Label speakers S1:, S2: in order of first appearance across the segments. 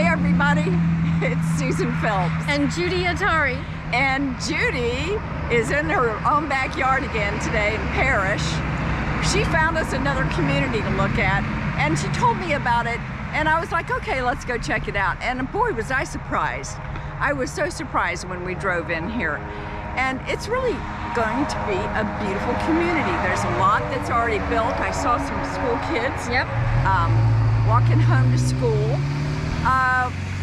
S1: Hi everybody, it's Susan Phelps.
S2: And Judy Atari.
S1: And Judy is in her own backyard again today in Parrish. She found us another community to look at and she told me about it and I was like, okay, let's go check it out. And boy, was I surprised. I was so surprised when we drove in here. And it's really going to be a beautiful community. There's a lot that's already built. I saw some school kids walking home to school.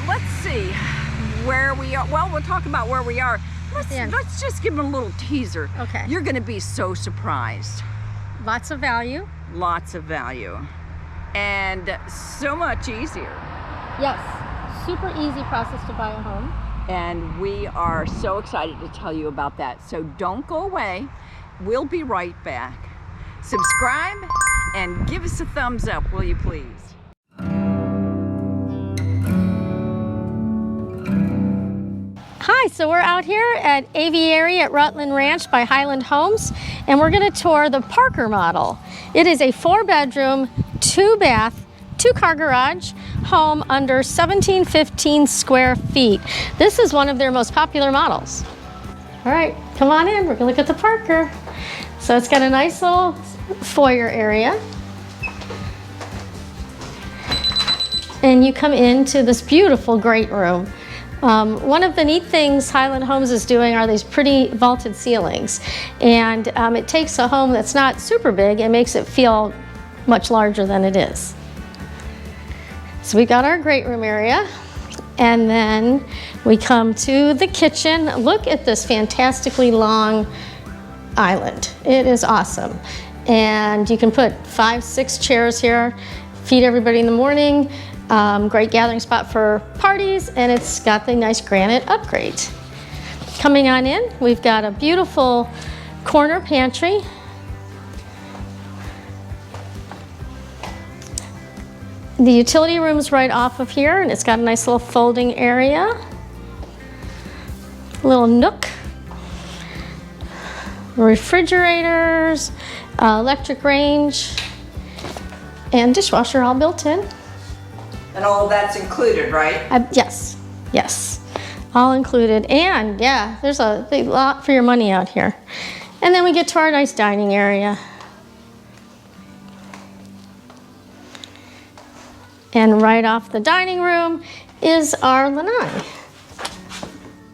S1: Let's see where we are. Well, we'll talk about where we are. Let's just give them a little teaser.
S2: Okay.
S1: You're going to be so surprised.
S2: Lots of value.
S1: Lots of value. And so much easier.
S2: Yes. Super easy process to buy a home.
S1: And we are so excited to tell you about that. So don't go away. We'll be right back. Subscribe and give us a thumbs up, will you please?
S2: Hi, so we're out here at Aviary at Rutland Ranch by Highland Homes, and we're going to tour the Parker model. It is a 4-bedroom, 2-bath, 2-car garage home under 1715 square feet. This is one of their most popular models. All right, come on in. We're going to look at the Parker. So it's got a nice little foyer area. And you come into this beautiful great room. One of the neat things Highland Homes is doing are these pretty vaulted ceilings. And it takes a home that's not super big and makes it feel much larger than it is. So we've got our great room area, and then we come to the kitchen. Look at this fantastically long island. It is awesome. And you can put 5, 6 chairs here, feed everybody in the morning. Great gathering spot for parties, and it's got the nice granite upgrade. Coming on in, we've got a beautiful corner pantry. The utility room's right off of here, and it's got a nice little folding area. Little nook. Refrigerators, electric range, and dishwasher all built in.
S1: And all that's included, right?
S2: Yes, yes, all included. And yeah, there's a big lot for your money out here. And then we get to our nice dining area. And right off the dining room is our lanai.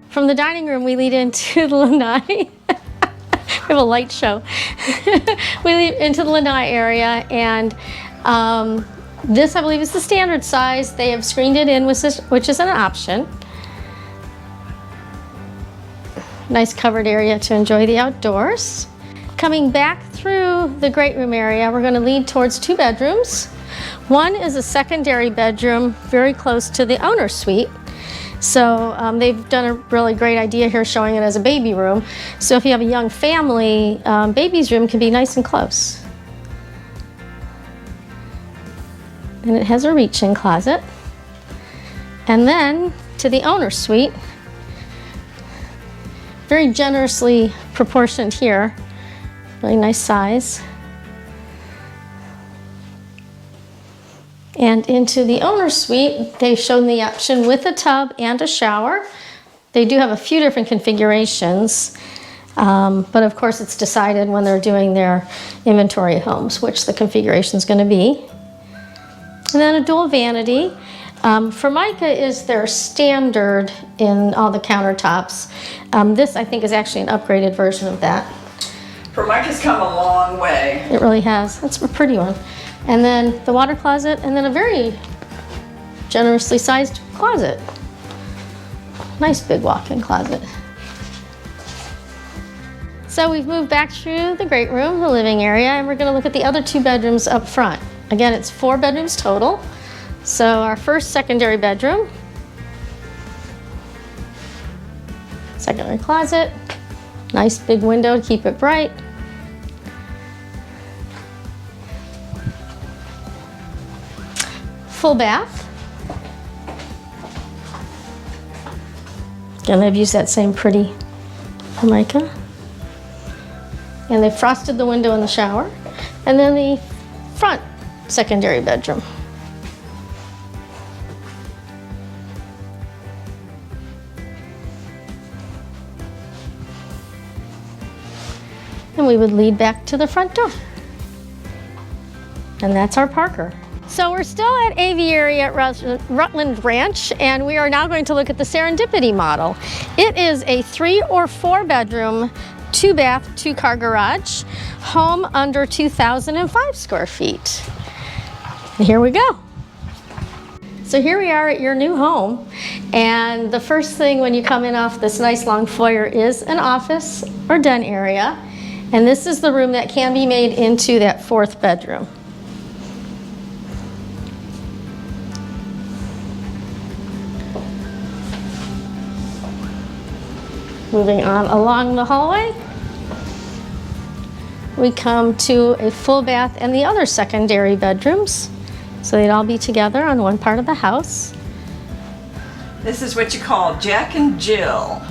S2: From the dining room, we lead into the lanai. We have a light show. We lead into the lanai area, and this, I believe, is the standard size. They have screened it in, which is an option. Nice covered area to enjoy the outdoors. Coming back through the great room area, we're going to lead towards 2 bedrooms. One is a secondary bedroom very close to the owner's suite. So they've done a really great idea here showing it as a baby room. So if you have a young family, baby's room can be nice and close. And it has a reach-in closet. And then to the owner's suite, very generously proportioned here, really nice size. And into the owner's suite, they've shown the option with a tub and a shower. They do have a few different configurations, but of course it's decided when they're doing their inventory homes which the configuration is going to be. And then a dual vanity. Formica is their standard in all the countertops. This, I think, is actually an upgraded version of that.
S1: Formica's come a long way.
S2: It really has. That's a pretty one. And then the water closet, and then a very generously sized closet. Nice big walk-in closet. So we've moved back through the great room, the living area, and we're going to look at the other 2 bedrooms up front. Again, it's 4 bedrooms total. So our first secondary bedroom, secondary closet, nice big window to keep it bright. Full bath. Again, they've used that same pretty Formica. And they've frosted the window in the shower. And then the front secondary bedroom. and we would lead back to the front door. And that's our Parker. So we're still at Aviary at Rutland Ranch, and we are now going to look at the Serendipity model. It is a 3 or 4 bedroom, 2 bath, 2 car garage, home under 2,005 square feet. And here we go. So here we are at your new home, and the first thing when you come in off this nice long foyer is an office or den area, and this is the room that can be made into that 4th bedroom. Moving on along the hallway, we come to a full bath and the other secondary bedrooms. So they'd all be together on one part of the house.
S1: This is what you call Jack and Jill.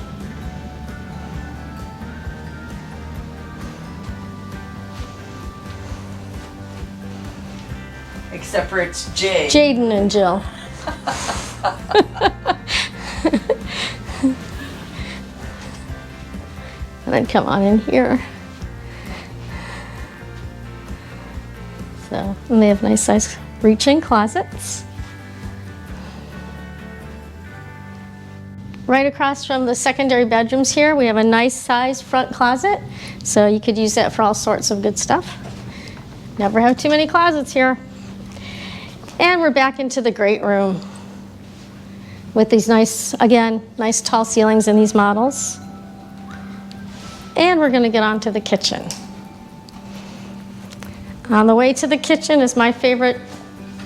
S1: Except for it's Jade.
S2: Jaden and Jill. And then come on in here. So, and they have nice size reach-in closets. Right across from the secondary bedrooms here, we have a nice size front closet. So you could use that for all sorts of good stuff. Never have too many closets here. And we're back into the great room with these nice, again, nice tall ceilings in these models. And we're going to get on to the kitchen. On the way to the kitchen is my favorite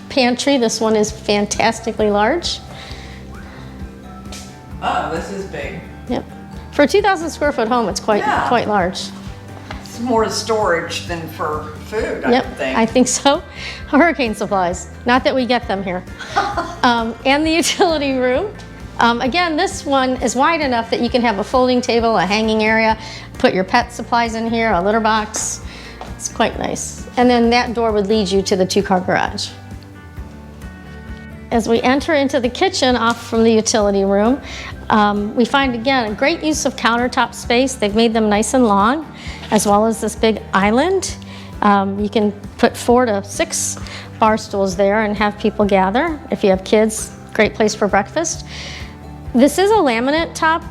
S2: pantry. This one is fantastically large.
S1: Oh, this is big.
S2: Yep. For a 2,000 square foot home, it's quite large.
S1: It's more storage than for food, I would think.
S2: I think so. Hurricane supplies. Not that we get them here. And the utility room. Again, this one is wide enough that you can have a folding table, a hanging area, put your pet supplies in here, a litter box. It's quite nice. And then that door would lead you to the 2-car garage. As we enter into the kitchen off from the utility room, we find, again, a great use of countertop space. They've made them nice and long, as well as this big island. You can put 4 to 6 bar stools there and have people gather. If you have kids, great place for breakfast. This is a laminate top.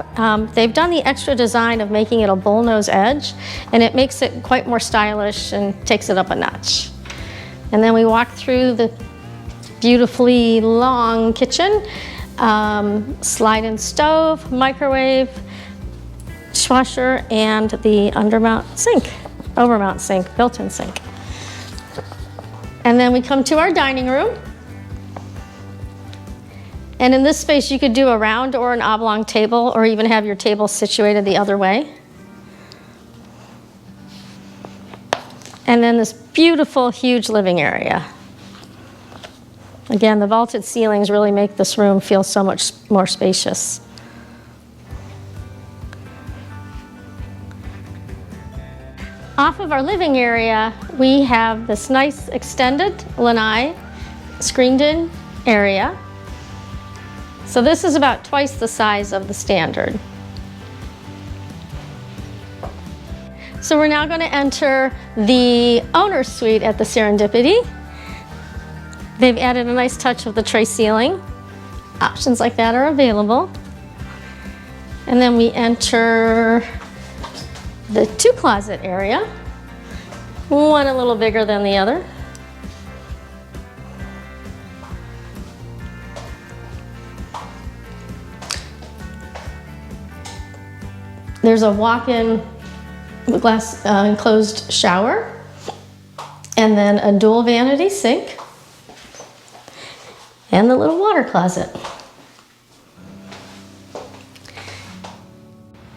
S2: They've done the extra design of making it a bullnose edge, and it makes it quite more stylish and takes it up a notch. And then we walk through the beautifully long kitchen, slide-in stove, microwave, dishwasher, and the overmount sink, built-in sink. And then we come to our dining room. And in this space, you could do a round or an oblong table, or even have your table situated the other way. And then this beautiful, huge living area. Again, the vaulted ceilings really make this room feel so much more spacious. Off of our living area, we have this nice extended lanai, screened-in area. So this is about twice the size of the standard. So we're now going to enter the owner's suite at the Serendipity. They've added a nice touch of the tray ceiling. Options like that are available. And then we enter the 2-closet area, one a little bigger than the other. There's a walk-in glass enclosed shower, and then a dual vanity sink, and the little water closet.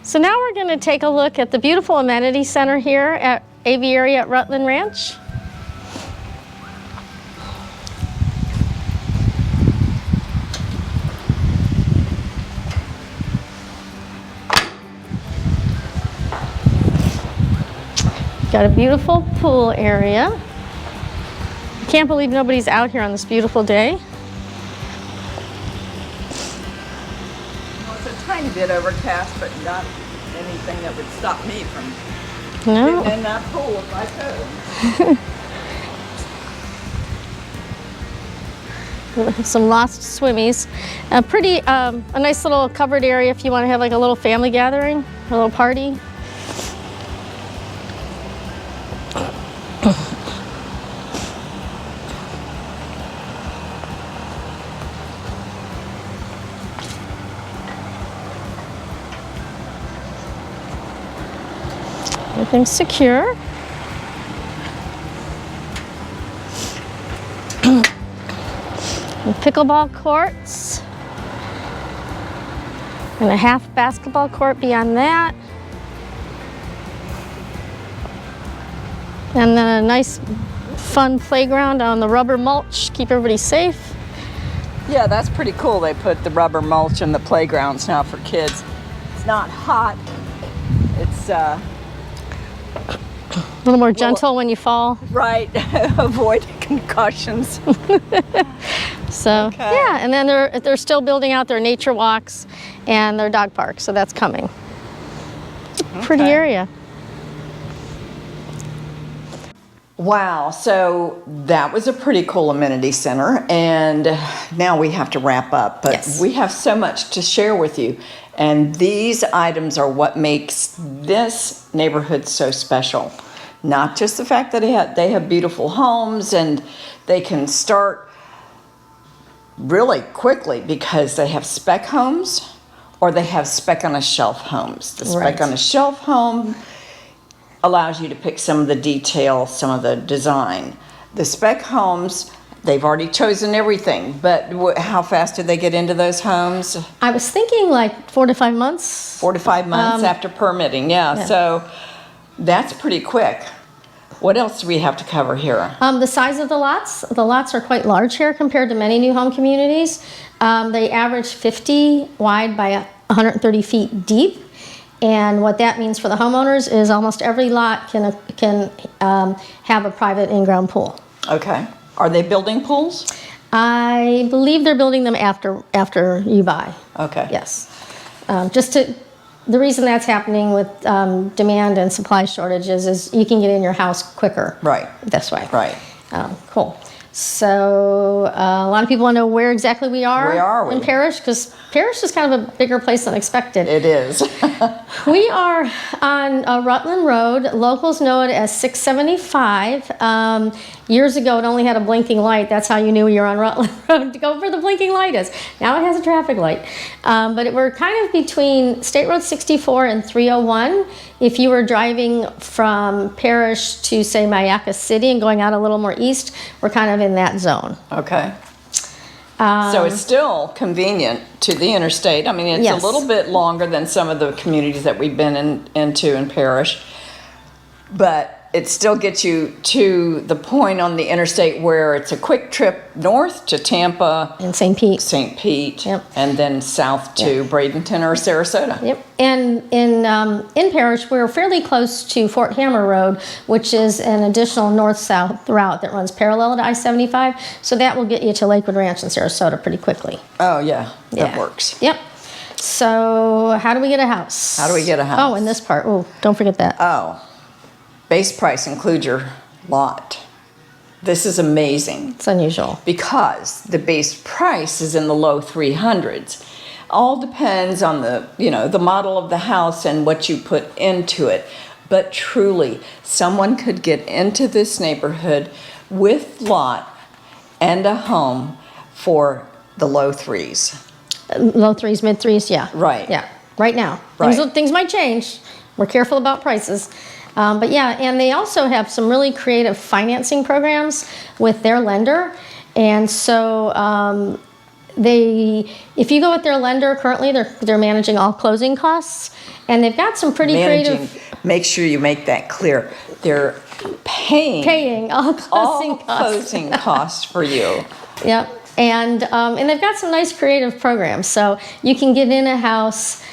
S2: So now we're going to take a look at the beautiful amenity center here at Aviary at Rutland Ranch. Got a beautiful pool area. Can't believe nobody's out here on this beautiful day.
S1: Well, it's a tiny bit overcast, but not anything that would stop me from
S2: No.
S1: Getting in that pool if I could.
S2: Some lost swimmies. A nice little covered area if you want to have like a little family gathering, a little party. Everything's secure. And pickleball courts. And a half basketball court beyond that. And then a nice fun playground on the rubber mulch, keep everybody safe.
S1: Yeah, that's pretty cool. They put the rubber mulch in the playgrounds now for kids. It's not hot. It's
S2: A little more gentle when you fall.
S1: right. Avoid concussions.
S2: So
S1: Okay.
S2: yeah, and then they're still building out their nature walks and their dog park, so that's coming. Pretty
S1: Okay.
S2: area.
S1: Wow, so that was a pretty cool amenity center, and now we have to wrap up, but
S2: Yes.
S1: we have so much to share with you, and these items are what makes this neighborhood so special. Not just the fact that they have beautiful homes and they can start really quickly because they have spec homes or they have spec on a shelf homes. The spec
S2: Right.
S1: on a shelf home allows you to pick some of the detail, some of the design. The spec homes, they've already chosen everything, but how fast did they get into those homes?
S2: I was thinking like 4 to 5 months.
S1: 4 to 5 months after permitting, yeah. So that's pretty quick. What else do we have to cover here?
S2: The size of the lots are quite large here compared to many new home communities. They average 50 wide by 130 feet deep. And what that means for the homeowners is almost every lot can have a private in-ground pool.
S1: Okay. Are they building pools?
S2: I believe they're building them after you buy.
S1: Okay.
S2: Yes. The reason that's happening with demand and supply shortages is you can get in your house quicker.
S1: Right.
S2: This way.
S1: Right.
S2: Cool. So a lot of people want to know where exactly we are.
S1: Where are we?
S2: In Parrish, because Parrish is kind of a bigger place than expected.
S1: It is.
S2: We are on Rutland Road. Locals know it as 675. Years ago, it only had a blinking light. That's how you knew you were on Rutland Road, to go where the blinking light is. Now it has a traffic light. But we're kind of between State Road 64 and 301. If you were driving from Parrish to, say, Mayaca City and going out a little more east, we're kind of in that zone.
S1: Okay. So it's still convenient to the interstate. I mean, it's
S2: Yes.
S1: a little bit longer than some of the communities that we've been into in Parrish, but it still gets you to the point on the interstate where it's a quick trip north to Tampa,
S2: In St. Pete.
S1: St. Pete,
S2: Yep.
S1: and then south to Bradenton or Sarasota.
S2: Yep. And in Parrish, we're fairly close to Fort Hammer Road, which is an additional north-south route that runs parallel to I-75. So that will get you to Lakewood Ranch in Sarasota pretty quickly.
S1: Oh, yeah, that
S2: Yeah.
S1: works.
S2: Yep. So how do we get a house?
S1: How do we get a house?
S2: Oh, and this part. Oh, don't forget that.
S1: Oh, base price includes your lot. This is amazing
S2: It's unusual.
S1: because the base price is in the low 300s. All depends on the model of the house and what you put into it. But truly, someone could get into this neighborhood with lot and a home for the low threes.
S2: Low threes, mid threes, yeah.
S1: Right.
S2: Yeah, right now.
S1: Right.
S2: Things might change. We're careful about prices. But yeah, and they also have some really creative financing programs with their lender. And so if you go with their lender currently, they're managing all closing costs. And they've got some pretty creative...
S1: Make sure you make that clear. They're paying
S2: all closing
S1: all
S2: costs.
S1: closing costs for you.
S2: Yep. And they've got some nice creative programs. So you can get in a house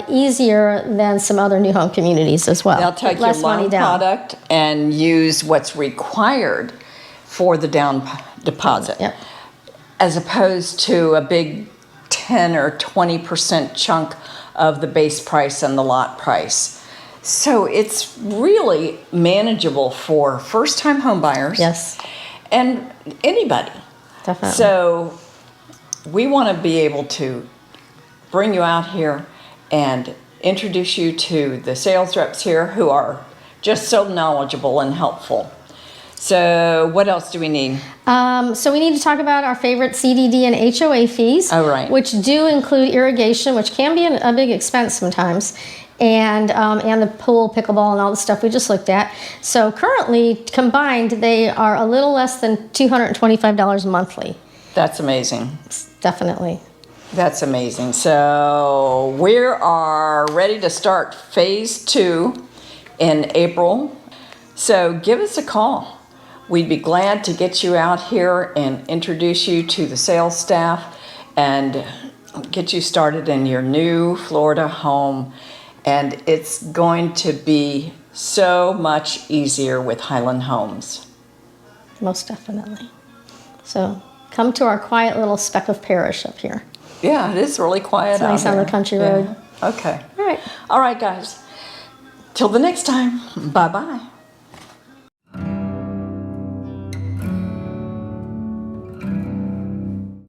S2: easier than some other new home communities as well.
S1: They'll take your
S2: Less money
S1: loan
S2: down.
S1: product and use what's required for the down deposit.
S2: Yep.
S1: As opposed to a big 10 or 20% chunk of the base price and the lot price. So it's really manageable for first-time home buyers.
S2: Yes,
S1: And anybody.
S2: definitely.
S1: So we want to be able to bring you out here and introduce you to the sales reps here who are just so knowledgeable and helpful. So what else do we need?
S2: So we need to talk about our favorite CDD and HOA fees.
S1: Oh, right.
S2: Which do include irrigation, which can be a big expense sometimes, and the pool, pickleball, and all the stuff we just looked at. So currently, combined, they are a little less than $225 monthly.
S1: That's amazing.
S2: Definitely.
S1: That's amazing. So we are ready to start phase 2 in April. So give us a call. We'd be glad to get you out here and introduce you to the sales staff and get you started in your new Florida home. And it's going to be so much easier with Highland Homes.
S2: Most definitely. So come to our quiet little speck of Parrish up here.
S1: Yeah, it is really quiet
S2: It's nice
S1: out
S2: on
S1: here.
S2: the country road.
S1: Yeah. Okay.
S2: All right.
S1: All right, guys. Till the next time. Bye-bye.